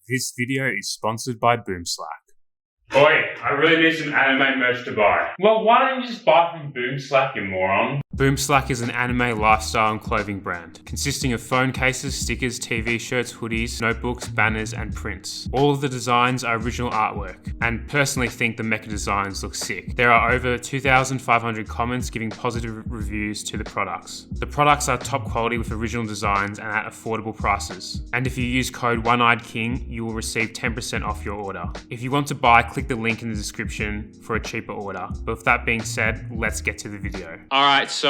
This video is sponsored by Boomslack. Oi, I really need some anime merch to buy. Well, why don't you just buy from Boomslack, you moron? Boomslack is an anime lifestyle and clothing brand, consisting of phone cases, stickers, TV shirts, hoodies, notebooks, banners, and prints. All of the designs are original artwork, and personally think the Mecha designs look sick. There are over 2,500 comments giving positive reviews to the products. The products are top quality with original designs and at affordable prices. And if you use code One-Eyed King, you will receive 10% off your order. If you want to buy, click the link in the description for a cheaper order. But with that being said, let's get to the video. Alright, so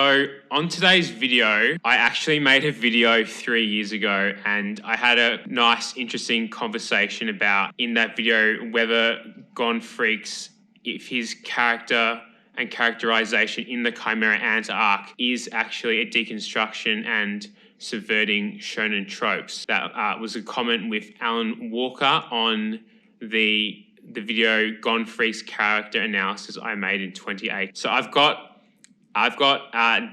on today's video, I actually made a video 3 years ago and I had a nice, interesting conversation about in that video whether Gon Freaks, if his character and characterization in the Chimera Ant Arc is actually a deconstruction and subverting shonen tropes. That was a comment with Alan Walker on the video Gon Freaks character analysis I made in 2018. So I've got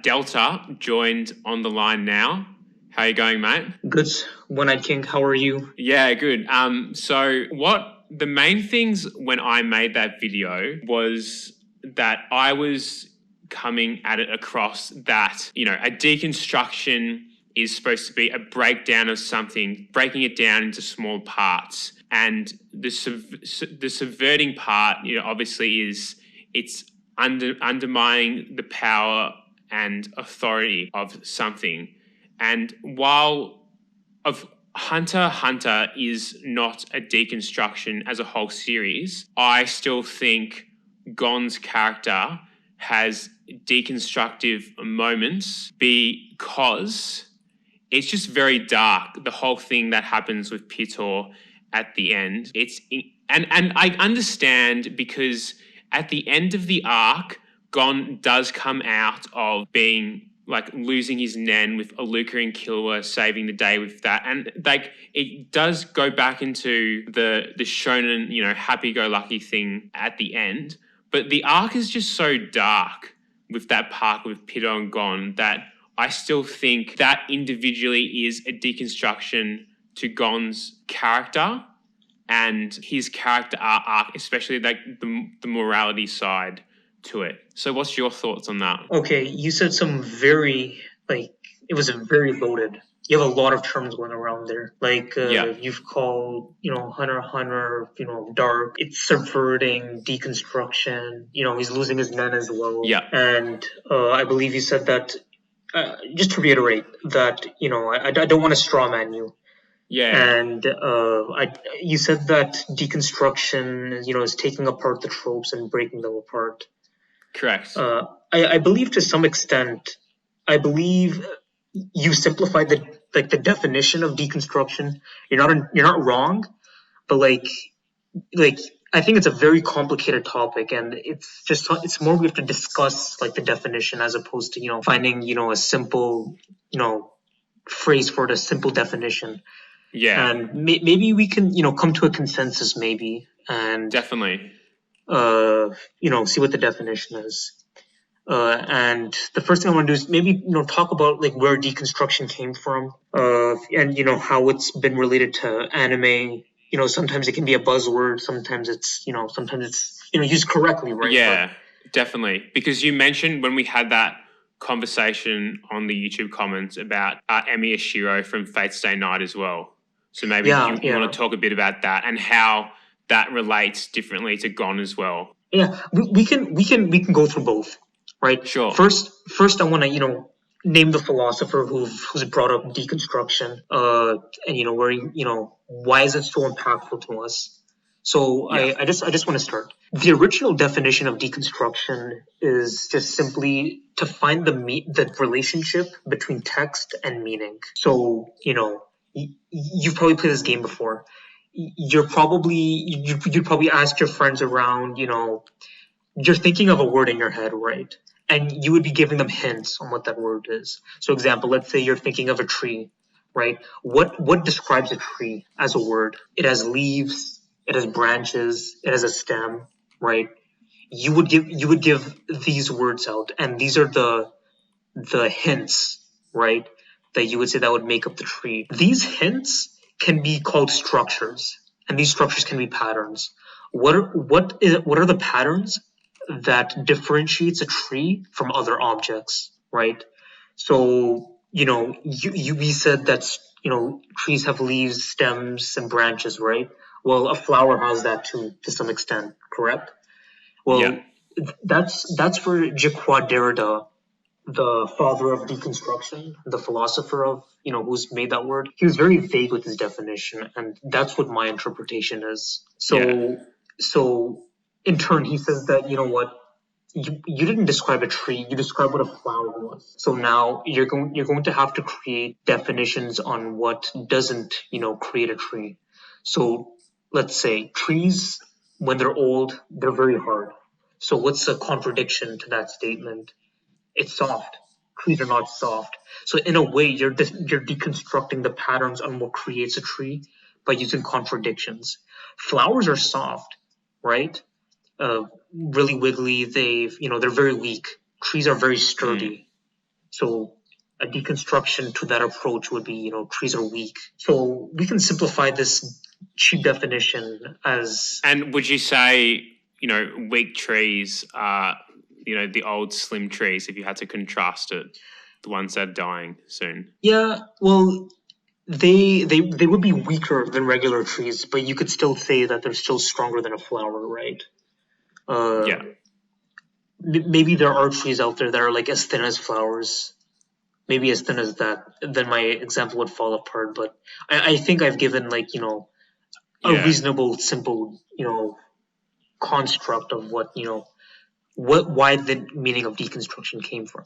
Delta joined on the line now. How are you going, mate? Good. One-Eyed King, how are you? Yeah, good. So what the main things when I made that video was that I was coming at it across that, a deconstruction is supposed to be a breakdown of something, breaking it down into small parts. And the subverting part, obviously it's undermining the power and authority of something. And while Hunter x Hunter is not a deconstruction as a whole series, I still think Gon's character has deconstructive moments because it's just very dark. The whole thing that happens with Pitor at the end, and I understand because at the end of the arc, Gon does come out of being losing his Nen with Aluka and Killua saving the day with that, and it does go back into the shonen happy-go-lucky thing at the end. But the arc is just so dark with that part with Pitor and Gon that I still think that individually is a deconstruction to Gon's character and his character arc, especially the morality side to it. So what's your thoughts on that? Okay, you said some very, it was very loaded. You have a lot of terms going around there. You've called, Hunter x Hunter, dark. It's subverting, deconstruction. He's losing his men as well. Yeah. And I believe you said that, just to reiterate, that, I don't want to straw man you. Yeah. And you said that deconstruction, is taking apart the tropes and breaking them apart. Correct. I believe to some extent, you simplified the definition of deconstruction. You're not wrong, but I think it's a very complicated topic, and it's more we have to discuss the definition as opposed to finding a simple phrase for it, a simple definition. Yeah. And maybe we can come to a consensus maybe, and definitely see what the definition is. And the first thing I want to do is maybe talk about where deconstruction came from, and how it's been related to anime. Sometimes it can be a buzzword, sometimes it's used correctly, right? Yeah, definitely. Because you mentioned when we had that conversation on the YouTube comments about Emi Ashiro from Fate Stay Night as well. So maybe you want to talk a bit about that and how that relates differently to Gon as well. Yeah, we can go through both, right? Sure. First I want to name the philosopher who's brought up deconstruction, and where why is it so impactful to us? So yeah. I just want to start. The original definition of deconstruction is just simply to find the relationship between text and meaning. So you've probably played this game before. You'd probably ask your friends around, you're thinking of a word in your head, right? And you would be giving them hints on what that word is. So example, let's say you're thinking of a tree, right? What describes a tree as a word? It has leaves, it has branches, it has a stem, right? You would give these words out, and these are the hints, right? That you would say that would make up the tree. These hints can be called structures. and these structures can be patterns. What are the patterns that differentiates a tree from other objects, right? So, we said that, trees have leaves, stems, and branches, right? Well, a flower has that too, to some extent, correct? Yeah. Well, that's for Jacques Derrida, the father of deconstruction, the philosopher of, who's made that word. He was very vague with his definition, and that's what my interpretation is. So in turn, he says that, you didn't describe a tree, you described what a flower was. So now you're going to have to create definitions on what doesn't, create a tree. So let's say trees, when they're old, they're very hard. So what's a contradiction to that statement? It's soft. Trees are not soft. So in a way, you're deconstructing the patterns on what creates a tree by using contradictions. Flowers are soft, right? Really wiggly. They're very weak. Trees are very sturdy. So a deconstruction to that approach would be, trees are weak. So we can simplify this cheap definition as. And would you say, weak trees are, the old slim trees, if you had to contrast it, the ones that are dying soon? Yeah, well, they would be weaker than regular trees, but you could still say that they're still stronger than a flower, right? Yeah. Maybe there are trees out there that are like as thin as flowers. Maybe as thin as that, then my example would fall apart. But I think I've given a reasonable, simple, construct of what, why the meaning of deconstruction came from.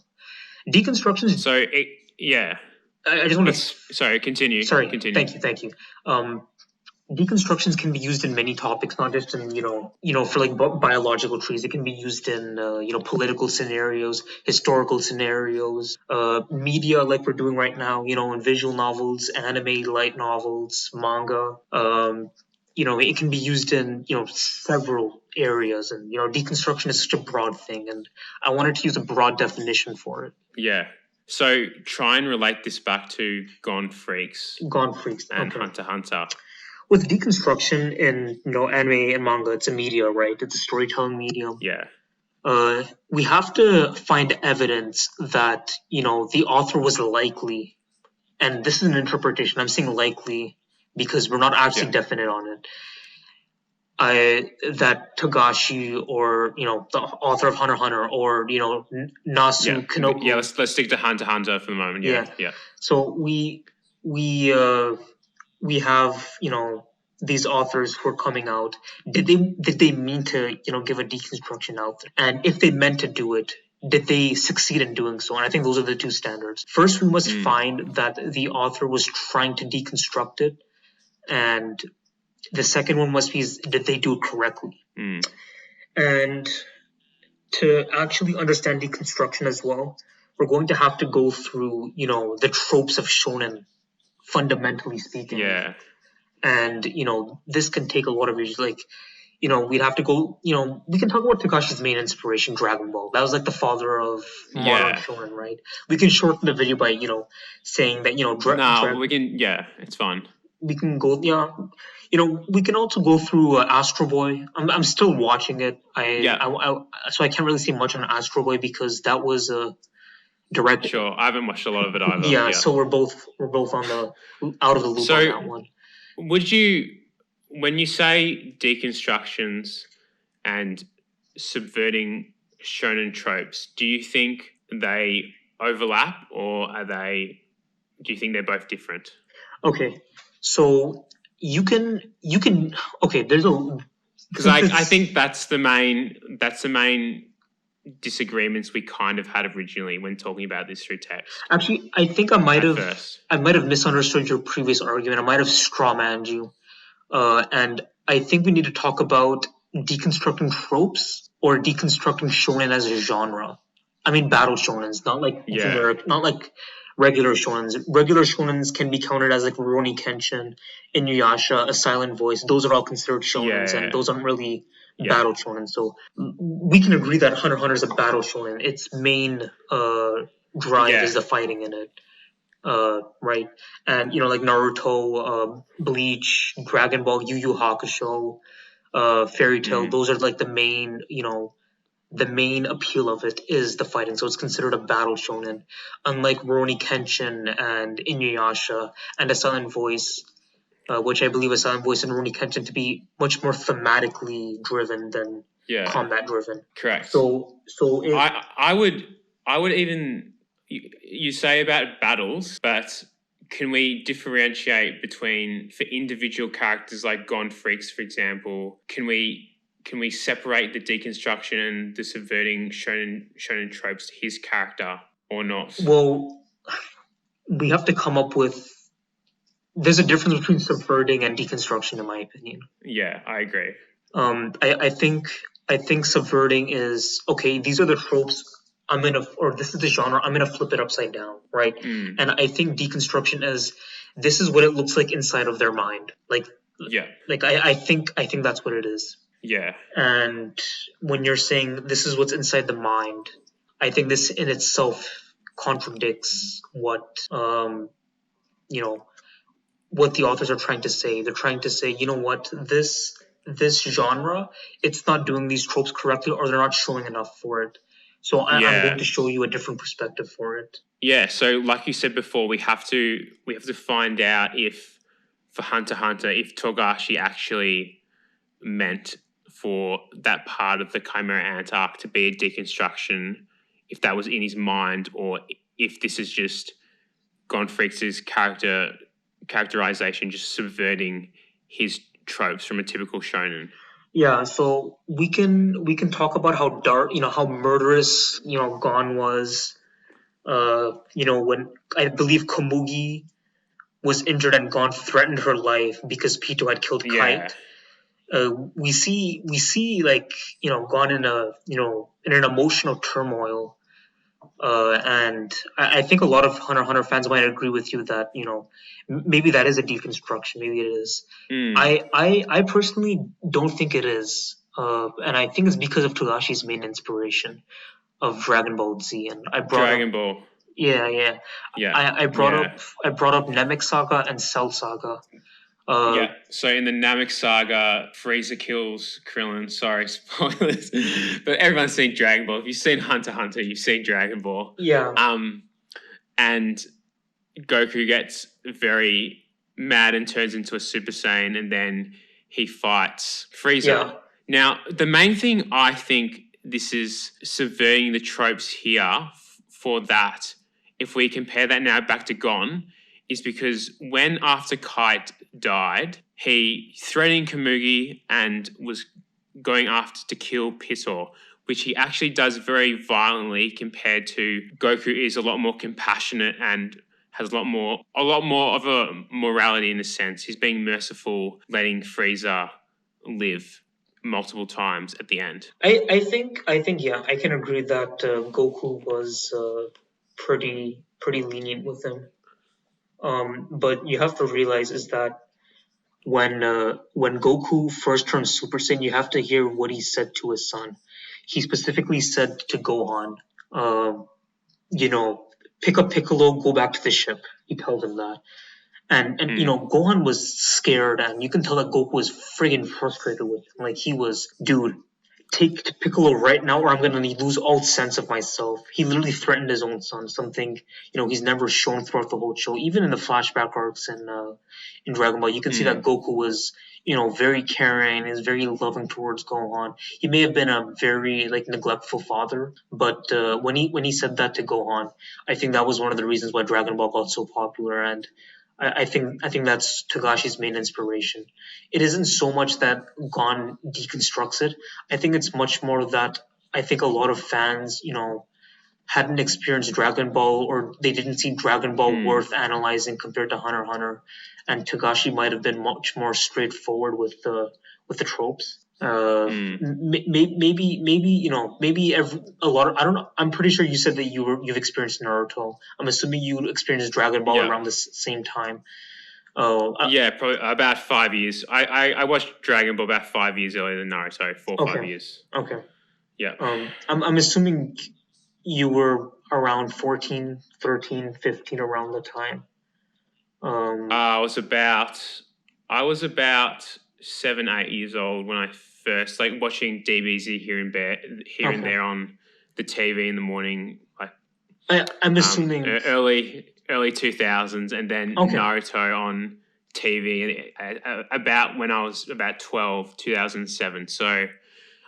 Deconstruction is. So I just want to. Sorry, continue. Sorry, continue. Thank you. Deconstructions can be used in many topics, not just in for like biological trees. It can be used in political scenarios, historical scenarios, media like we're doing right now. In visual novels, anime, light novels, manga. It can be used in several areas, and deconstruction is such a broad thing, and I wanted to use a broad definition for it. Yeah. So try and relate this back to Gone Freaks. Gone Freaks. And Okay. Hunter x Hunter. With deconstruction in anime and manga, it's a media, right? It's a storytelling medium. Yeah. We have to find evidence that the author was likely, and this is an interpretation. I'm saying likely because we're not actually definite on it. That Togashi or the author of Hunter x Hunter or Nasu Kanoku. Yeah, let's stick to Hunter x Hunter for the moment. Yeah. So we have these authors who are coming out. Did they mean to give a deconstruction out there? And if they meant to do it, did they succeed in doing so? And I think those are the two standards. First, we must find that the author was trying to deconstruct it, and the second one must be, did they do it correctly? And to actually understand deconstruction as well, we're going to have to go through the tropes of shonen, fundamentally speaking. Yeah. And this can take a lot of years. Like we'd have to go. We can talk about Takashi's main inspiration, Dragon Ball. That was like the father of modern shonen, right? We can shorten the video by saying that we can. Yeah, it's fine. We can go. We can also go through Astro Boy. I'm still watching it. So I can't really say much on Astro Boy because that was a direct. Sure, I haven't watched a lot of it either. Yeah, so we're both on the out of the loop on that one. Would you, when you say deconstructions and subverting shonen tropes, do you think they overlap or do you think they're both different? Okay, so you can okay. There's a because I think that's the main disagreements we kind of had originally when talking about this through text. Actually, I think I might have misunderstood your previous argument. I might have strawmanned you, and I think we need to talk about deconstructing tropes or deconstructing shonen as a genre. I mean, battle shonens, not like generic, not like regular shonens. Regular shonens can be counted as like Rurouni Kenshin, Inuyasha, A Silent Voice. Those are all considered shonens, and those aren't really battle shonen. So we can agree that Hunter x Hunter is a battle shonen. Its main drive is the fighting in it. right? And like Naruto, Bleach, Dragon Ball, Yu Yu Hakusho, Fairy Tail. Mm. Those are like the main, the main appeal of it is the fighting. So it's considered a battle shonen, unlike Rurouni Kenshin and Inuyasha and A Silent Voice, which I believe A Silent Voice and Rurouni Kenshin to be much more thematically driven than combat driven. Correct. So I would even you say about battles, but can we differentiate between for individual characters like Gone Freaks, for example? Can we separate the deconstruction and the subverting shonen tropes to his character or not? Well, we have to come up with. There's a difference between subverting and deconstruction, in my opinion. Yeah, I agree. I think subverting is okay. These are the tropes. Or this is the genre. I'm gonna flip it upside down, right? And I think deconstruction is this is what it looks like inside of their mind. Like I think that's what it is. Yeah. And when you're saying this is what's inside the mind, I think this in itself contradicts what what the authors are trying to say. They're trying to say, what, this genre, it's not doing these tropes correctly, or they're not showing enough for it. So I'm going to show you a different perspective for it. Yeah. So like you said before, we have to find out if for Hunter x Hunter, if Togashi actually meant for that part of the Chimera Ant Arc to be a deconstruction, if that was in his mind, or if this is just Gon Freaks' characterization, just subverting his tropes from a typical shonen. Yeah, so we can talk about how dark, how murderous, Gon was. When I believe Komugi was injured and Gon threatened her life because Pito had killed Kite. We see like Gon in an emotional turmoil. And I think a lot of Hunter x Hunter fans might agree with you that maybe that is a deconstruction. Maybe it is. I personally don't think it is, and I think it's because of Togashi's main inspiration of Dragon Ball Z. And I brought Dragon Ball. Yeah. I brought up Namek Saga and Cell Saga. So in the Namek Saga, Frieza kills Krillin. Sorry, spoilers. But everyone's seen Dragon Ball. If you've seen Hunter x Hunter, you've seen Dragon Ball. Yeah. And Goku gets very mad and turns into a Super Saiyan, and then he fights Frieza. Yeah. Now, the main thing I think this is subverting the tropes here for that, if we compare that now back to Gon, is because when after Kite died, he threatened Komugi and was going after to kill Pitor, which he actually does very violently compared to Goku is a lot more compassionate and has a lot more of a morality in a sense. He's being merciful, letting Frieza live multiple times at the end. I think yeah, I can agree that Goku was pretty lenient with him. But you have to realize is that when Goku first turned Super Saiyan, you have to hear what he said to his son. He specifically said to Gohan, pick up Piccolo, go back to the ship. He told him that. And Gohan was scared, and you can tell that Goku was friggin' frustrated with him. Like, he was, dude, take Piccolo right now or I'm going to lose all sense of myself. He literally threatened his own son, something, he's never shown throughout the whole show. Even in the flashback arcs in Dragon Ball, you can see that Goku was, very caring, is very loving towards Gohan. He may have been a very, neglectful father, but when he said that to Gohan, I think that was one of the reasons why Dragon Ball got so popular, and I think that's Togashi's main inspiration. It isn't so much that Gon deconstructs it. I think it's much more that I think a lot of fans, hadn't experienced Dragon Ball, or they didn't see Dragon Ball worth analyzing compared to Hunter x Hunter, and Togashi might have been much more straightforward with the tropes. Maybe a lot of, I don't know. I'm pretty sure you said that you've experienced Naruto. I'm assuming you experienced Dragon Ball around the same time. Yeah, probably about 5 years. I watched Dragon Ball about 5 years earlier than Naruto, 4 or 5 years. Okay. Yeah. I'm assuming you were around 14, 13, 15 around the time. I was about 7, 8 years old when I first watching DBZ here and Okay. there on the TV in the morning, I'm assuming. early 2000s, and then Okay. Naruto on TV about when I was about 12, 2007. So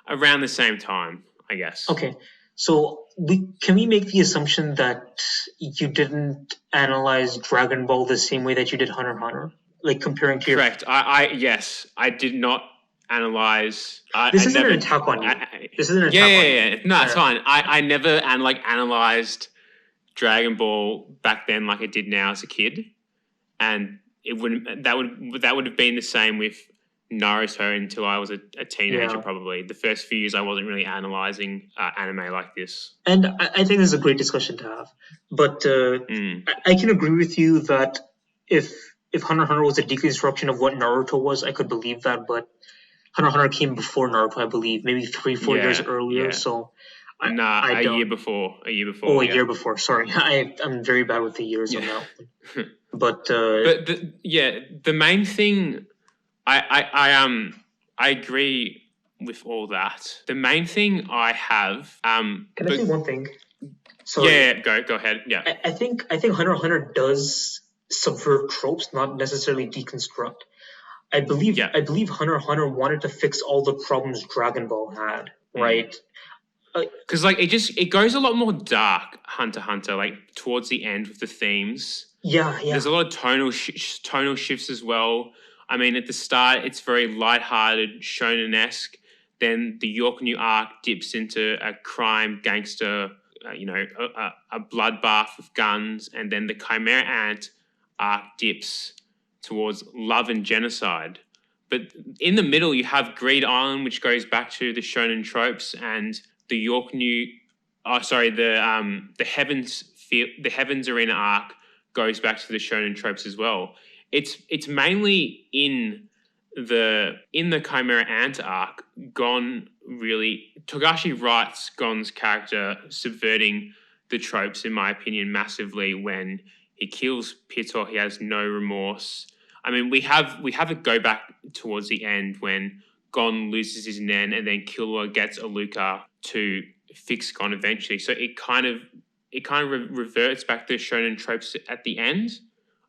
around the same time, I guess. Okay. So can we make the assumption that you didn't analyze Dragon Ball the same way that you did Hunter x Hunter? Like comparing to Correct. Yes, I did not analyze. This isn't an attack on you. This isn't an attack on you. Yeah. No, it's fine. I never analyzed Dragon Ball back then like I did now as a kid, and that would have been the same with Naruto until I was a teenager. Yeah. Probably the first few years I wasn't really analyzing anime like this. And I think this is a great discussion to have. But I can agree with you that if Hunter x Hunter was a deconstruction of what Naruto was, I could believe that. But Hunter x Hunter came before Naruto, I believe, maybe 3-4 years earlier. Yeah. So a year before. Oh, a year before. Sorry, I'm very bad with the years on that one. But the main thing, I agree with all that. The main thing I have, can I say one thing? Sorry. Yeah, go ahead. Yeah, I think Hunter x Hunter does subvert tropes, not necessarily deconstruct. I believe Hunter x Hunter wanted to fix all the problems Dragon Ball had, right? Because it goes a lot more dark, Hunter x Hunter, towards the end with the themes. Yeah. There's a lot of tonal shifts as well. I mean, at the start, it's very lighthearted, shonen-esque. Then the York New arc dips into a crime gangster, a bloodbath with guns, and then the Chimera Ant arc dips towards love and genocide. But in the middle, you have Greed Island, which goes back to the shonen tropes, and the York New, the Heavens Arena arc goes back to the shonen tropes as well. It's mainly in the Chimera Ant arc, Gon Togashi writes Gon's character subverting the tropes, in my opinion, massively when he kills Pitou. He has no remorse. I mean, we have it go back towards the end when Gon loses his Nen and then Killua gets Aluka to fix Gon eventually. So it kind of reverts back to shonen tropes at the end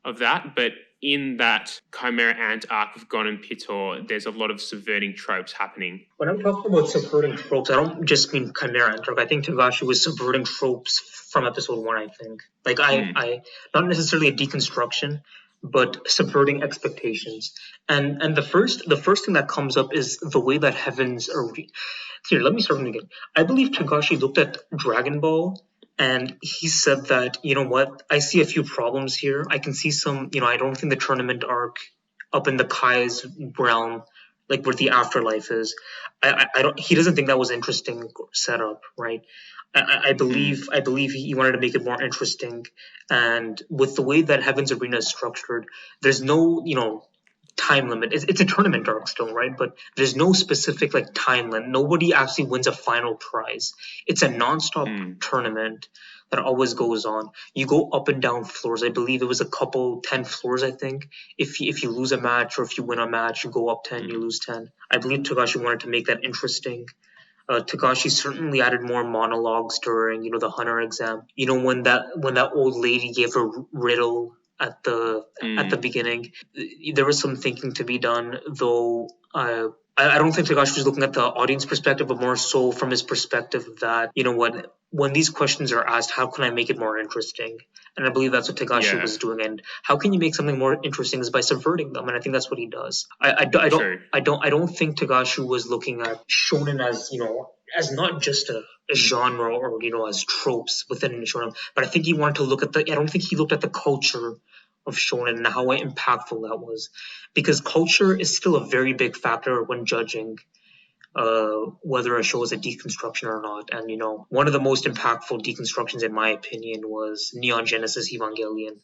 of that, but in that Chimera Ant arc with Gon and Pitou, there's a lot of subverting tropes happening. When I'm talking about subverting tropes, I don't just mean Chimera Ant arc. I think Togashi was subverting tropes from episode 1, I think. I not necessarily a deconstruction, but subverting expectations. And the first thing that comes up is the way that heavens are... Here, let me start from the beginning. I believe Togashi looked at Dragon Ball and he said that, you know what, I see a few problems here. I can see some, I don't think the tournament arc up in the Kai's realm, like where the afterlife is, he doesn't think that was interesting setup, right? I believe he wanted to make it more interesting. And with the way that Heaven's Arena is structured, there's no, time limit. It's a tournament arc still, right? But there's no specific time limit. Nobody actually wins a final prize. It's a nonstop tournament that always goes on. You go up and down floors. I believe it was 10 floors, I think. If you lose a match or if you win a match, you go up 10, you lose 10. I believe Togashi wanted to make that interesting. Togashi certainly added more monologues during, the Hunter exam. When that old lady gave a riddle at the beginning, there was some thinking to be done, though I don't think Togashi was looking at the audience perspective, but more so from his perspective that, when these questions are asked, how can I make it more interesting? And I believe that's what Togashi was doing. And how can you make something more interesting is by subverting them. And I think that's what he does. I don't think Togashi was looking at shonen as not just a genre or as tropes within shonen, but I think he wanted to look at I don't think he looked at the culture of shonen and how impactful that was, because culture is still a very big factor when judging whether a show is a deconstruction or not. And one of the most impactful deconstructions, in my opinion, was Neon Genesis Evangelion.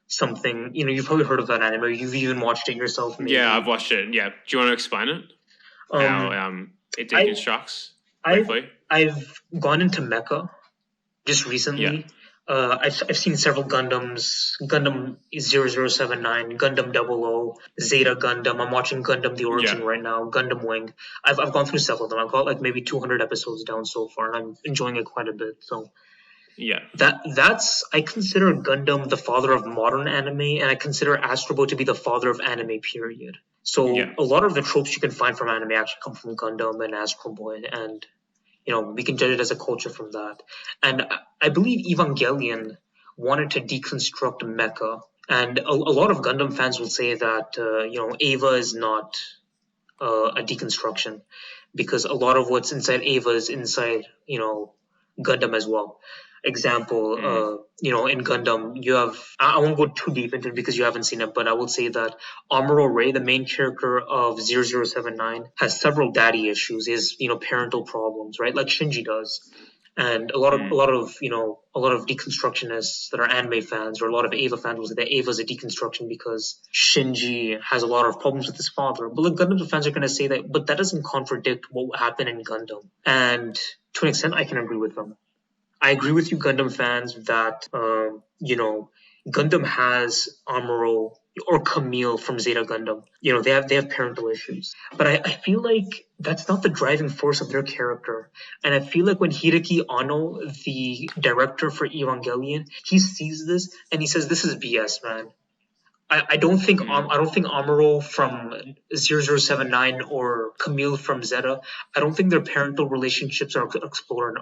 Something you've probably heard of that anime. You've even watched it yourself. Maybe. Yeah, I've watched it. Yeah, do you want to explain it? How it deconstructs? I've gone into Mecha, just Yeah. recently. I've seen several Gundams, Gundam 0079, Gundam 00, Zeta Gundam. I'm watching Gundam The Origin Yeah. right now, Gundam Wing. I've gone through several of them. I've got like maybe 200 episodes down so far, and I'm enjoying it quite a bit. So Yeah. that's I consider Gundam the father of modern anime, and I consider Astro Boy to be the father of anime. Period. So Yeah. a lot of the tropes you can find from anime actually come from Gundam and Astro Boy, and we can judge it as a culture from that. And I believe Evangelion wanted to deconstruct Mecha, and a lot of Gundam fans will say that Ava is not a deconstruction because a lot of what's inside Ava is inside Gundam as well. Example, in Gundam, you have, I won't go too deep into it because you haven't seen it, but I will say that Amuro Ray, the main character of 0079, has several daddy issues, is, parental problems, right? Like Shinji does. And a lot of deconstructionists that are anime fans or a lot of Ava fans will say that Ava's a deconstruction because Shinji has a lot of problems with his father. But like Gundam fans are going to say that, but that doesn't contradict what happened in Gundam. And to an extent, I can agree with them. I agree with you, Gundam fans, that Gundam has Amuro or Camille from Zeta Gundam. They have parental issues, but I feel like that's not the driving force of their character. And I feel like when Hideki Anno, the director for Evangelion, he sees this and he says, "This is BS, man." I don't think Amuro from 0079 or Camille from Zeta, I don't think their parental relationships are explored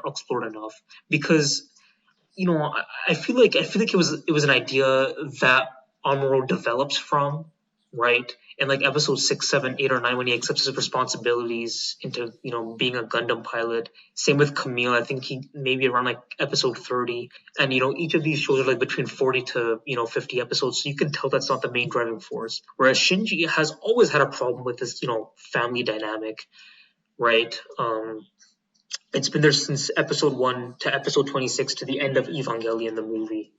enough because I feel like it was an idea that Amuro develops from, right? In like episode 6, 7, 8, or 9 when he accepts his responsibilities into being a Gundam pilot. Same with Camille. I think he maybe around like episode 30. And each of these shows are like between 40 to 50 episodes, so you can tell that's not the main driving force. Whereas Shinji has always had a problem with this family dynamic, right? It's been there since episode 1 to episode 26 to the end of Evangelion, the movie.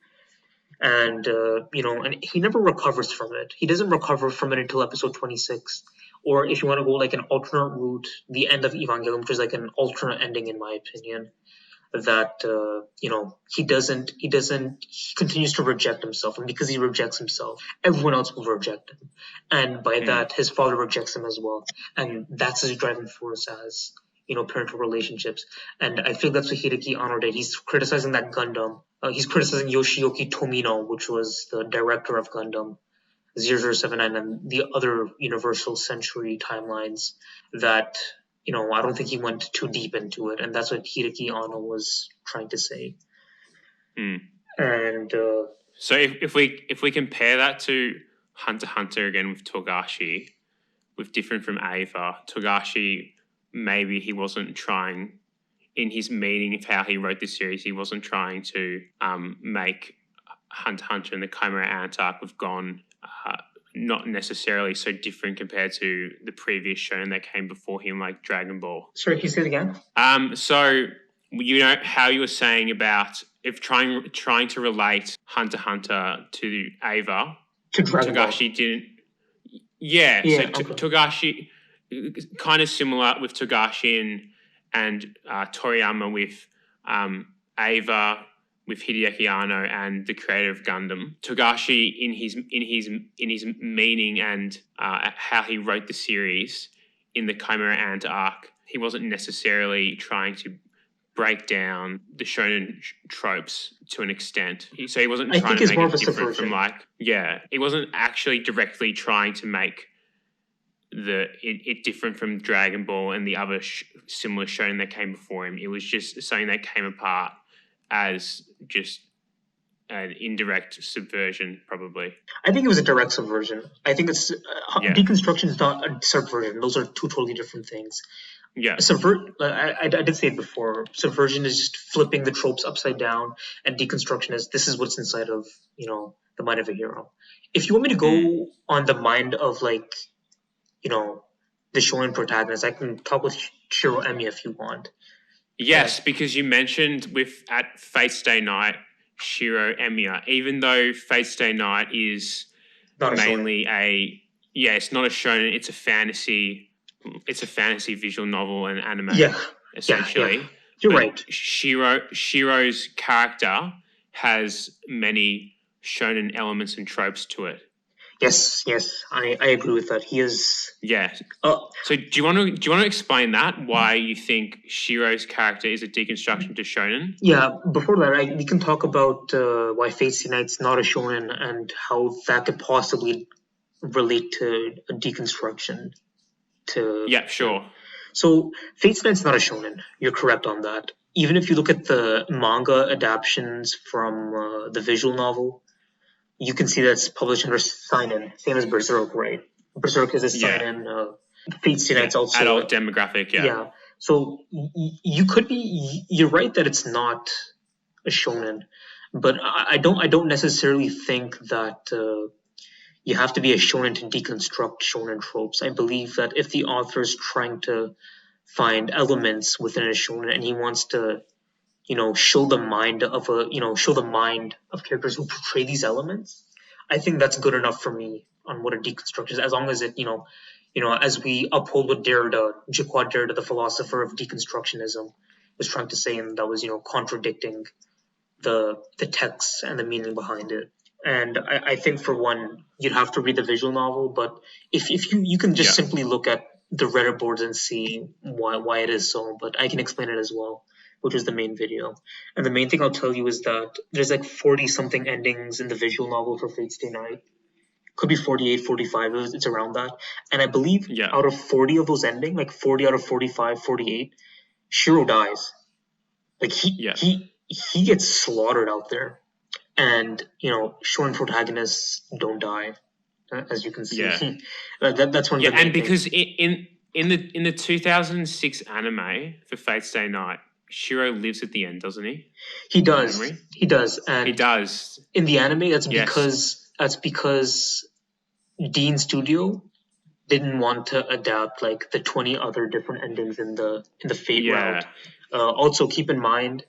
And, and he never recovers from it. He doesn't recover from it until episode 26. Or if you want to go like an alternate route, the end of Evangelion, which is like an alternate ending in my opinion, that, he continues to reject himself. And because he rejects himself, everyone else will reject him. And by that, his father rejects him as well. And that's his driving force as parental relationships. And I feel that's what Hideki Anno did. He's criticizing that Gundam. He's criticizing Yoshiyuki Tomino, which was the director of Gundam 0079 and the other Universal Century timelines that, I don't think he went too deep into it. And that's what Hideki Anno was trying to say. And so if we compare that to Hunter x Hunter again with Togashi, with different from Ava, Togashi, maybe he wasn't trying, in his meaning of how he wrote this series, he wasn't trying to make Hunter x Hunter and the Chimera Ant Arc with Gon not necessarily so different compared to the previous shonen that came before him, like Dragon Ball. Sorry, can you say it again? So how you were saying about if trying to relate Hunter x Hunter to Ava, to Dragon Togashi Ball. Didn't. Yeah, so okay. Togashi, kind of similar with Togashi and Toriyama with Ava, with Hideaki Anno and the creator of Gundam. Togashi, in his meaning and how he wrote the series in the Chimera Ant Arc, he wasn't necessarily trying to break down the shonen tropes to an extent. So he wasn't trying to make it different from he wasn't actually directly trying to make it different from Dragon Ball and the other similar shonen that came before him. It was just something that came apart as just an indirect subversion, probably. I think it was a direct subversion. I think it's deconstruction is not a subversion. Those are two totally different things. Yeah. I did say it before. Subversion is just flipping the tropes upside down, and deconstruction is this is what's inside of the mind of a hero. If you want me to go on the mind of the shonen protagonist, I can talk with Shiro Emi if you want. Yes, because you mentioned at Fate's Day Night, Shiro Emiya, even though Fate's Day Night is mainly it's not a shonen, it's a fantasy visual novel and anime, essentially. You're but right. Shiro's character has many shonen elements and tropes to it. Yes, I agree with that. He is. Yeah. Uh, So do you want to explain that, why you think Shiro's character is a deconstruction to shonen? yeah. Before that, we can talk about why Fate Stay Night's not a shonen and how that could possibly relate to a deconstruction. Yeah, sure. So Fate Stay Night's not a shonen. You're correct on that. Even if you look at the manga adaptations from the visual novel, you can see that's published under seinen, same as Berserk, right? Berserk is a seinen. Fate Stay Night's also adult demographic. Yeah. So you could be. You're right that it's not a shonen, but I don't necessarily think that you have to be a shonen to deconstruct shonen tropes. I believe that if the author is trying to find elements within a shonen and he wants to, show the mind of characters who portray these elements, I think that's good enough for me on what a deconstruction is, as long as it, as we uphold what Jacques Derrida, the philosopher of deconstructionism, was trying to say, and that was, contradicting the text and the meaning behind it. And I think, for one, you'd have to read the visual novel, but if you can just simply look at the Reddit boards and see why it is so, but I can explain it as well, which was the main video. And the main thing I'll tell you is that there's like 40-something endings in the visual novel for Fate Stay Night. Could be 48, 45, it's around that. And I believe out of 40 of those endings, like 40 out of 45, 48, Shiro dies. Like he gets slaughtered out there. And, shonen protagonists don't die, as you can see. Yeah. That's one of the main and because in the 2006 anime for Fate Stay Night, Shiro lives at the end, doesn't he? He does. He does. And he does. In the anime, that's because Dean Studio didn't want to adapt like the 20 other different endings in the Fate route. Also, keep in mind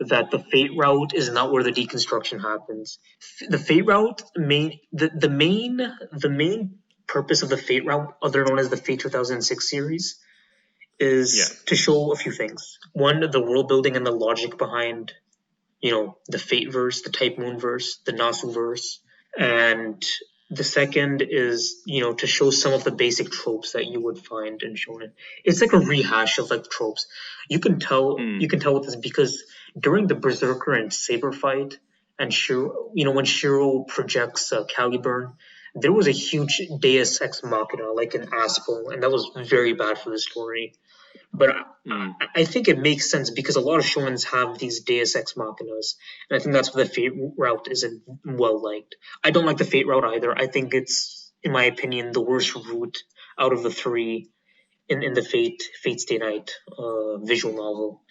that the Fate route is not where the deconstruction happens. The Fate route, the main purpose of the Fate route, other known as the Fate 2006 series, is to show a few things. One, the world building and the logic behind, the Fate verse, the Type Moon verse, the Nasu verse, and the second is, to show some of the basic tropes that you would find in shonen. It's like a rehash of like tropes. You can tell with this because during the Berserker and Saber fight, and Shiro, when Shiro projects Caliburn, there was a huge Deus Ex Machina, like an Aspel, and that was very bad for the story. But I think it makes sense because a lot of shonens have these Deus Ex Machinas, and I think that's why the Fate route isn't well liked. I don't like the Fate route either. I think it's, in my opinion, the worst route out of the three in the Fate Stay Night visual novel.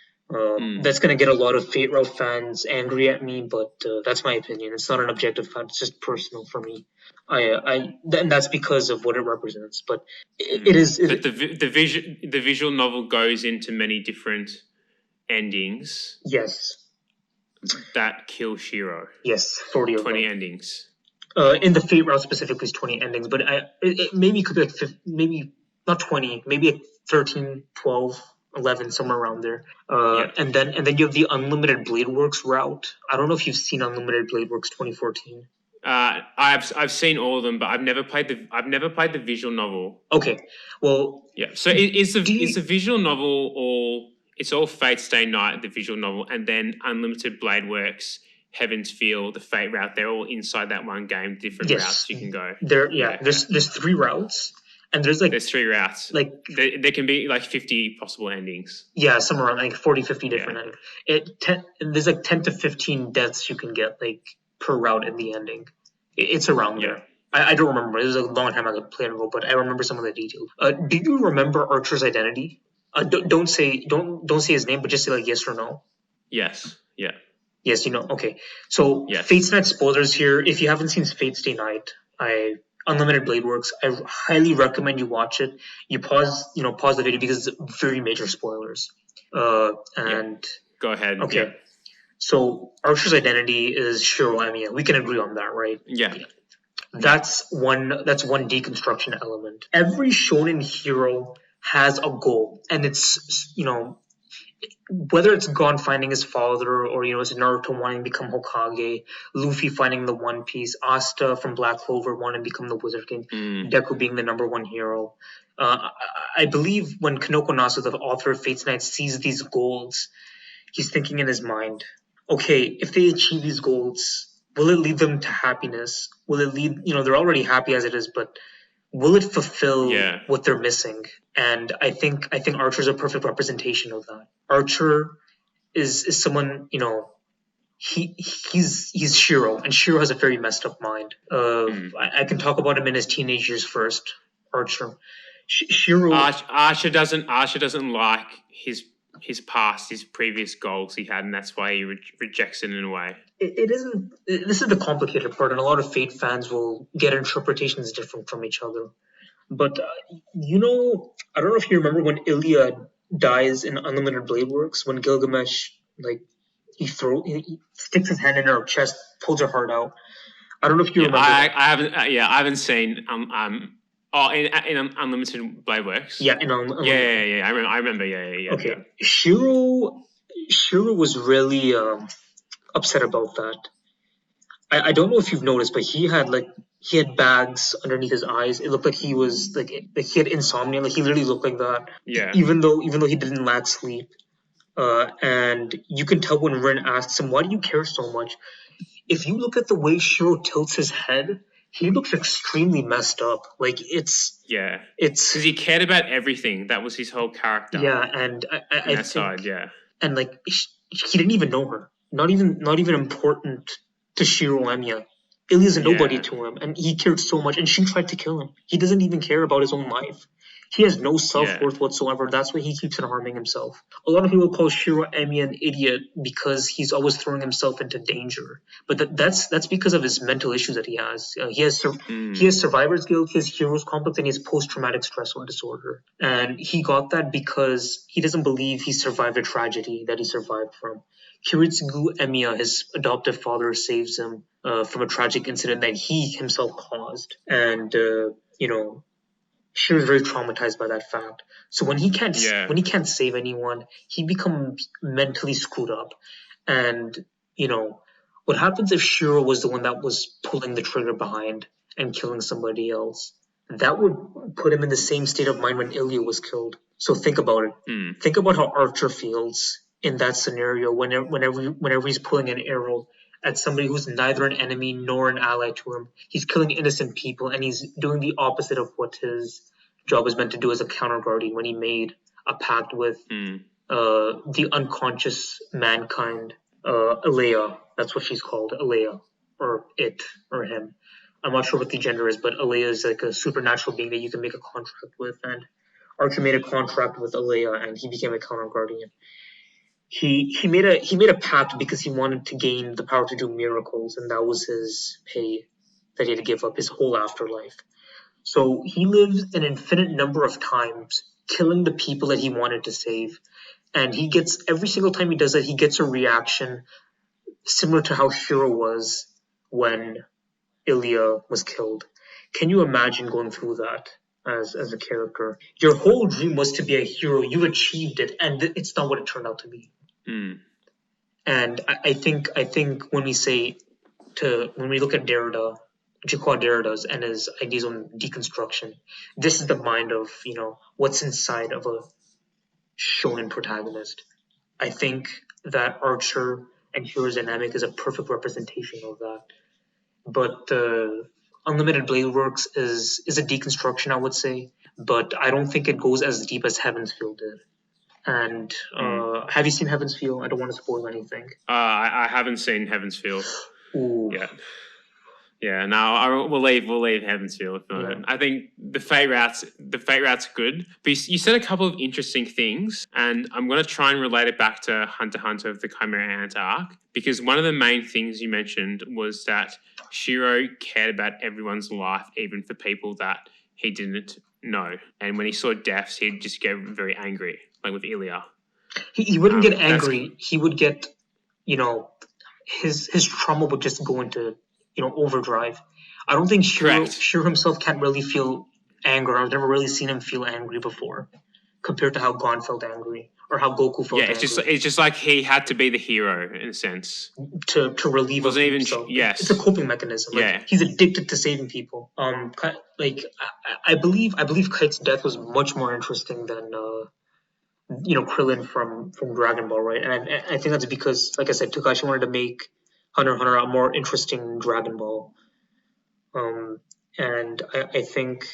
That's going to get a lot of Fate route fans angry at me, but that's my opinion. It's not an objective fact. It's just personal for me. And that's because of what it represents. But it is. But the visual novel goes into many different endings. Yes. That kill Shiro. Yes, 40 of 20 endings. In the Fate route specifically is 20 endings, but it maybe could be like 50, maybe not 20, maybe like 13, 12, 11, somewhere around there. And then you have the Unlimited Blade Works route. I don't know if you've seen Unlimited Blade Works 2014. I've seen all of them, but I've never played the visual novel. Okay, well, yeah. So is the visual novel all Fate Stay Night, the visual novel, and then Unlimited Blade Works, Heaven's Feel, the Fate route? They're all inside that one game. Different routes you can go. There's 3 routes. And there's 3 routes. Like there can be like 50 possible endings. Yeah, somewhere around like 40, 50 different endings. There's like 10 to 15 deaths you can get like per route in the ending. It's around there. I don't remember. It was a long time I played it, but I remember some of the details. Do you remember Archer's identity? Don't say his name, but just say like yes or no. Yes. Yeah. Yes, Okay. So Fate Stay Night spoilers here. If you haven't seen Fate Stay Night, Unlimited Blade Works, I highly recommend you watch it. You pause the video because it's very major spoilers. Go ahead. Okay. Yeah. So Archer's identity is Shiro Amiya. We can agree on that, right? Yeah. That's one deconstruction element. Every shonen hero has a goal, and it's whether it's Gon finding his father, or it's Naruto wanting to become Hokage, Luffy finding the One Piece, Asta from Black Clover wanting to become the Wizard King, Deku being the number one hero. I believe when Kanoko Nasu, the author of Fate's Night, sees these goals, he's thinking in his mind, okay, if they achieve these goals, will it lead them to happiness? Will it lead, they're already happy as it is, but will it fulfill what they're missing? And I think Archer's a perfect representation of that. Archer is someone, he's Shiro, and Shiro has a very messed up mind. I can talk about him in his teenage years first. Archer, Shiro. Archer doesn't like his past, his previous goals he had, and that's why he rejects it in a way. It isn't. This is the complicated part, and a lot of Fate fans will get interpretations different from each other. But I don't know if you remember when Ilya dies in Unlimited Blade Works, when Gilgamesh he sticks his hand in her chest, pulls her heart out. I don't know if you remember. I haven't seen in Unlimited Blade Works. Yeah, I remember. Yeah. Okay, yeah. Shiro was really upset about that. I don't know if you've noticed, but he had bags underneath his eyes. It looked like he was he had insomnia. Like he literally looked like that. Yeah. Even though he didn't lack sleep. And you can tell when Rin asks him, "Why do you care so much?" If you look at the way Shiro tilts his head, he looks extremely messed up. It's because he cared about everything. That was his whole character. Yeah, and I think, side, yeah, and he didn't even know her. Not even important to Shiro Emiya. Ilya's a nobody to him, and he cared so much, and she tried to kill him. He doesn't even care about his own life. He has no self-worth whatsoever. That's why he keeps on harming himself. A lot of people call Shiro Emiya an idiot because he's always throwing himself into danger. But that's because of his mental issues that he has. He has survivor's guilt, he has hero's complex, and he has post-traumatic stress disorder. And he got that because he doesn't believe he survived a tragedy that he survived from. Kiritsugu Emiya, his adoptive father, saves him from a tragic incident that he himself caused. And, she was very traumatized by that fact. So when he can't save anyone, he becomes mentally screwed up. And what happens if Shiro was the one that was pulling the trigger behind and killing somebody else? That would put him in the same state of mind when Ilya was killed. So think about it. Think about how Archer feels in that scenario whenever he's pulling an arrow at somebody who's neither an enemy nor an ally to him. He's killing innocent people, and he's doing the opposite of what his job is meant to do as a counter guardian when he made a pact with the unconscious mankind, Alea. That's what she's called, Alea, or it, or him. I'm not sure what the gender is, but Alea is like a supernatural being that you can make a contract with, and Archer made a contract with Alea, and he became a counter guardian. He made a pact because he wanted to gain the power to do miracles, and that was his pay that he had to give up his whole afterlife. So he lives an infinite number of times killing the people that he wanted to save, and he gets, every single time he does that, he gets a reaction similar to how Shiro was when Ilya was killed. Can you imagine going through that as a character? Your whole dream was to be a hero. You achieved it, and it's not what it turned out to be. And I think when we look at Derrida, Jaquan Derrida's and his ideas on deconstruction, this is the mind of what's inside of a shonen protagonist. I think that Archer and Hero's Dynamic is a perfect representation of that. But Unlimited Blade Works is a deconstruction, I would say, but I don't think it goes as deep as Heaven's Feel did. And have you seen Heaven's Feel? I don't want to spoil anything. I haven't seen Heaven's Feel. Ooh. Yeah. No, we'll leave Heaven's Feel. I think the Fate Route's good. But you said a couple of interesting things, and I'm going to try and relate it back to Hunter x Hunter of the Chimera Ant Arc, because one of the main things you mentioned was that Shiro cared about everyone's life, even for people that he didn't know. And when he saw deaths, he'd just get very angry, like with Ilya. He wouldn't get angry. He would get, his trauma would just go into, overdrive. I don't think Shiro himself can't really feel anger. I've never really seen him feel angry before. compared to how Gon felt angry or how Goku felt Yeah, angry. it's just like he had to be the hero in a sense. To relieve Wasn't even himself. yes. It's a coping mechanism. Like, Yeah. he's addicted to saving people. Like I believe Kite's death was much more interesting than Krillin from Dragon Ball, right? And I think that's because, like I said, Togashi wanted to make Hunter x Hunter a more interesting Dragon Ball. And I think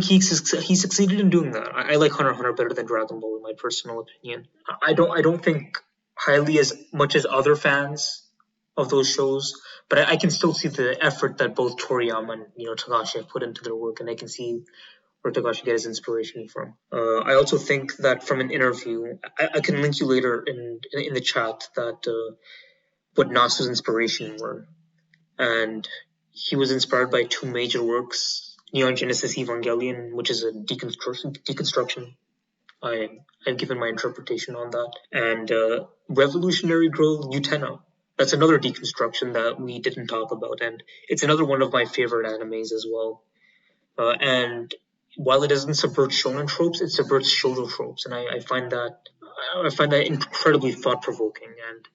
he succeeded in doing that. I like Hunter x Hunter better than Dragon Ball, in my personal opinion. I don't think highly as much as other fans of those shows, but I can still see the effort that both Toriyama and Togashi have put into their work, and I can see where Togashi gets his inspiration from. I also think that from an interview, I can link you later in the chat that what Nasu's inspiration were, and he was inspired by two major works: Neon Genesis Evangelion, which is a deconstruction. I've given my interpretation on that, and Revolutionary Girl Utena. That's another deconstruction that we didn't talk about, and it's another one of my favorite animes as well. And while it doesn't subvert shonen tropes, it subverts shoujo tropes, and I find that incredibly thought provoking. And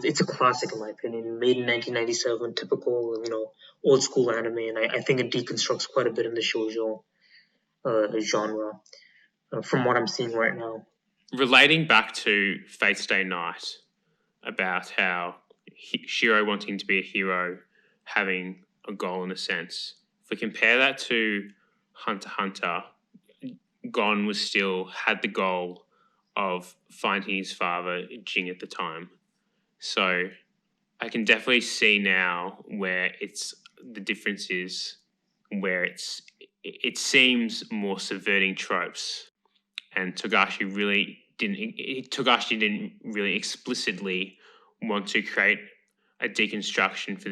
it's a classic in my opinion, made in 1997, typical old school anime, and I think it deconstructs quite a bit in the shoujo genre from what I'm seeing right now. Relating back to Fate Stay Night, about how Shiro wanting to be a hero, having a goal in a sense. If we compare that to Hunter x Hunter, Gon had the goal of finding his father, Jing, at the time. So I can definitely see now where the difference is, where it seems more subverting tropes, and Togashi didn't really explicitly want to create a deconstruction for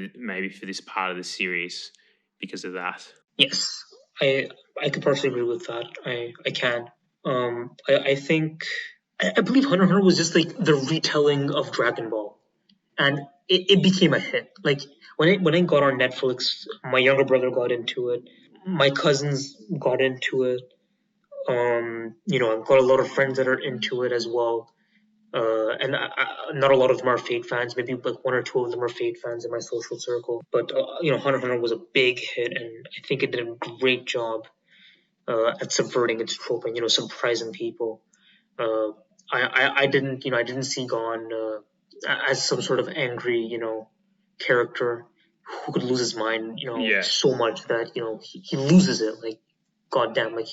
this part of the series because of that. Yes, I could partially agree with that. I can. I think I believe Hunter x Hunter was just like the retelling of Dragon Ball, and it became a hit. Like when it got on Netflix, my younger brother got into it, my cousins got into it. I've got a lot of friends that are into it as well. And not a lot of them are Fate fans. Maybe like one or two of them are Fate fans in my social circle. But Hunter x Hunter was a big hit, and I think it did a great job at subverting its trope and surprising people. I didn't see Gon as some sort of angry character who could lose his mind so much that he loses it. Like, goddamn, like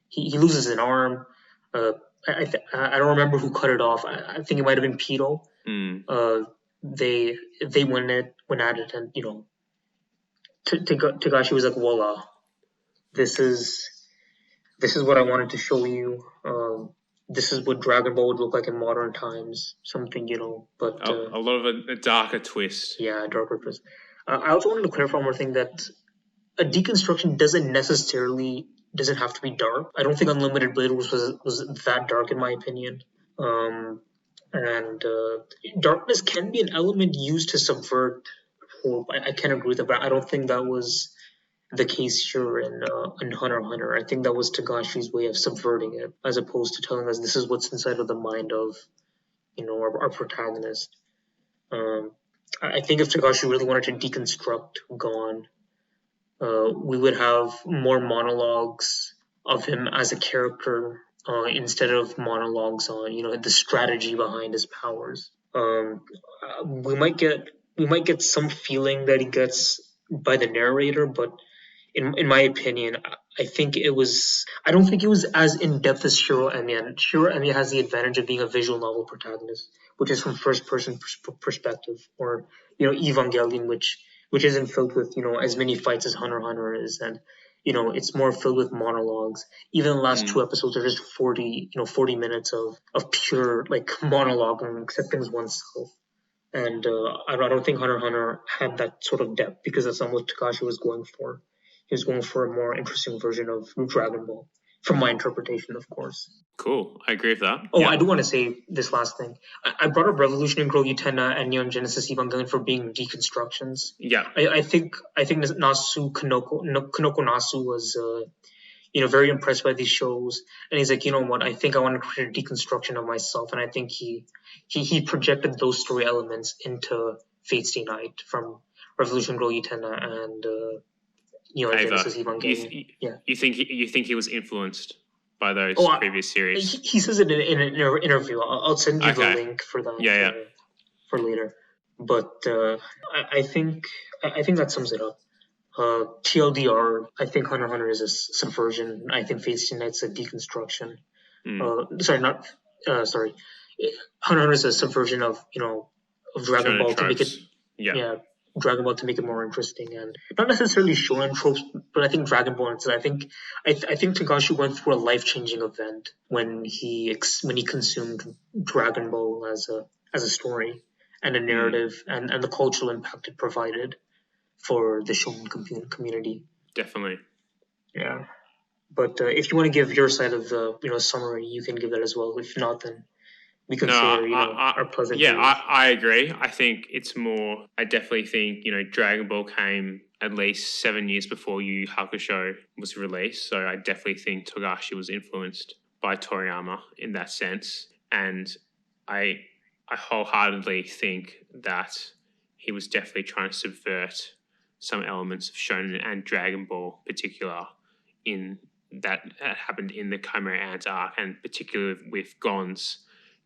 he loses an arm. I don't remember who cut it off. I think it might have been Pito. They went at it, and Togashi was like, "Voila, this is what I wanted to show you. This is what Dragon Ball would look like in modern times. Something, but a lot of a darker twist. Yeah, a darker twist. I also wanted to clarify one more thing, that a deconstruction doesn't have to be dark. I don't think Unlimited Blade was that dark in my opinion. And darkness can be an element used to subvert hope. I can agree with that, but I don't think that was the case here in Hunter x Hunter. I think that was Togashi's way of subverting it, as opposed to telling us this is what's inside of the mind of our protagonist. I think if Togashi really wanted to deconstruct Gon, we would have more monologues of him as a character instead of monologues on the strategy behind his powers. We might get some feeling that he gets by the narrator, but in my opinion, I don't think it was as in depth as Shiro Emiya. Shiro Emiya has the advantage of being a visual novel protagonist, which is from first person perspective, or Evangelion, which isn't filled with as many fights as Hunter x Hunter is, and it's more filled with monologues. Even the last two episodes are just 40 minutes of pure like monologue and accepting oneself. And I don't think Hunter x Hunter had that sort of depth, because that's not what Togashi was going for. He was going for a more interesting version of Dragon Ball, from my interpretation, of course. Cool, I agree with that. Oh, yeah. I do want to say this last thing. I brought up Revolutionary Girl Utena and Neon Genesis Evangelion for being deconstructions. Yeah, I think Nasu Kanoko Nasu was very impressed by these shows. And he's like, you know what? I think I want to create a deconstruction of myself. And I think he projected those story elements into Fate Stay Night from Revolution Girl Utena and Ava, Genesis Evangelion. you think he was influenced by those previous series? He says it in an interview. I'll send you the link for that for later. But I think that sums it up. TLDR, I think Hunter x Hunter is a subversion. I think Fate Stay Night's a deconstruction. Hunter x Hunter is a subversion of Dragon Ball to make it Dragon Ball to make it more interesting, and not necessarily shonen tropes, but I think Dragon Ball. I think Togashi went through a life-changing event when he consumed Dragon Ball as a story and a narrative, and the cultural impact it provided for the shonen community. Definitely. Yeah. But if you want to give your side of the summary, you can give that as well. If not, then we consider our pleasant. Yeah, I agree. I think it's more. I definitely think Dragon Ball came at least 7 years before Yu Yu Hakusho was released. So I definitely think Togashi was influenced by Toriyama in that sense, and I wholeheartedly think that he was definitely trying to subvert some elements of Shonen and Dragon Ball, particular in that happened in the Chimera Ant Arc, and particularly with Gon's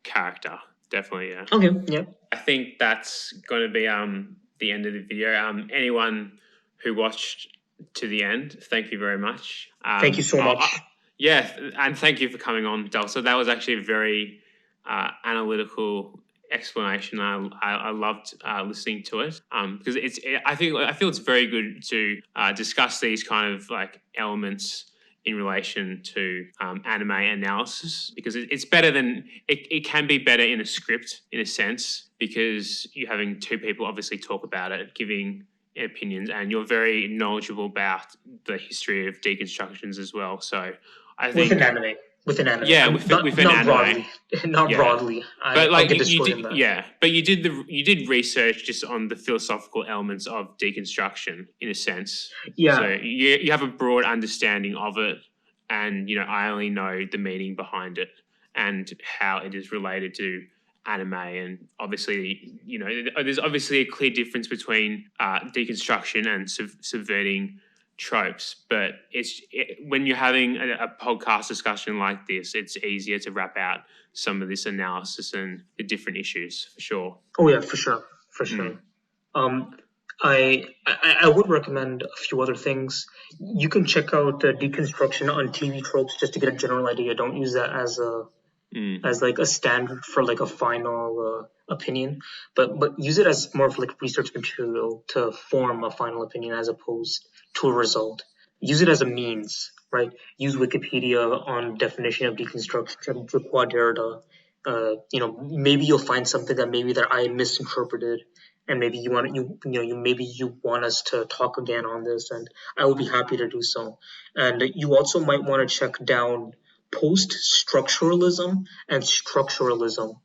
character. Definitely, yeah. Okay, yeah. I think that's going to be the end of the video. Anyone who watched to the end, thank you very much. Thank you so much. And thank you for coming on, Del. So that was actually a very analytical explanation. I loved listening to it because I feel it's very good to discuss these kind of like elements in relation to anime analysis, because it's better than it can be better in a script in a sense, because you're having two people obviously talk about it, giving opinions, and you're very knowledgeable about the history of deconstructions as well. So I think with an anime. Yeah, with an anime. Broadly. Not broadly. But like you did research just on the philosophical elements of deconstruction in a sense. Yeah. So you have a broad understanding of it, and I only know the meaning behind it and how it is related to anime. And obviously, there's obviously a clear difference between deconstruction and subverting tropes, but when you're having a podcast discussion like this, it's easier to wrap out some of this analysis and the different issues, for sure. Oh yeah, for sure. I would recommend a few other things. You can check out Deconstruction on TV tropes just to get a general idea. Don't use that as like a standard for like a final opinion, but use it as more of like research material to form a final opinion as opposed to a result. Use it as a means, right? Use Wikipedia on definition of deconstruction, Quad Derrida. Maybe you'll find something that I misinterpreted, and maybe you want us to talk again on this, and I will be happy to do so. And you also might want to check down post-structuralism and structuralism,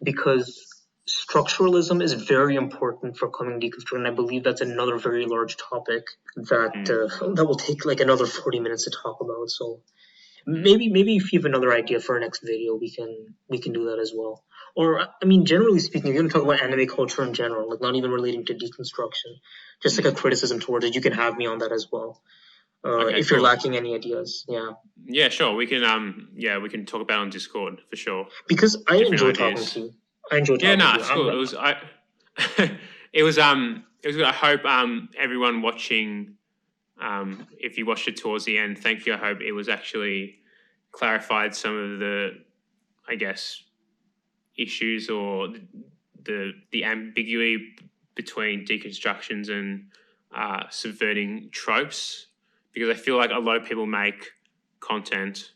because structuralism is very important for coming deconstruction, and I believe that's another very large topic that will take like another 40 minutes to talk about. So maybe if you have another idea for our next video, we can do that as well. Or I mean, generally speaking, if you're going to talk about anime culture in general, like not even relating to deconstruction, just like a criticism towards it, you can have me on that as well. If you're lacking any ideas, yeah, sure, we can we can talk about it on Discord for sure, because I enjoy talking to you. It's cool. It was good. I hope everyone watching, if you watched it towards the end, thank you. I hope it was actually clarified some of the, I guess, issues or the ambiguity between deconstructions and subverting tropes, because I feel like a lot of people make content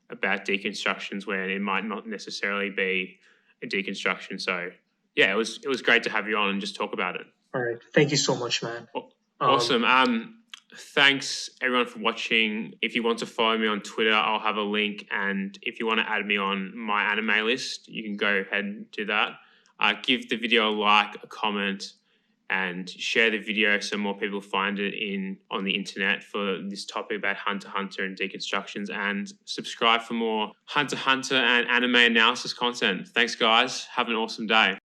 about deconstructions where it might not necessarily be a deconstruction. So yeah, it was great to have you on and just talk about it. All right, thank you so much, man. Awesome. Thanks everyone for watching. If you want to follow me on Twitter, I'll have a link, and if you want to add me on my anime list, you can go ahead and do that. Give the video a like, a comment, and share the video so more people find it on the internet for this topic about Hunter x Hunter and deconstructions, and subscribe for more Hunter x Hunter and anime analysis content. Thanks, guys. Have an awesome day.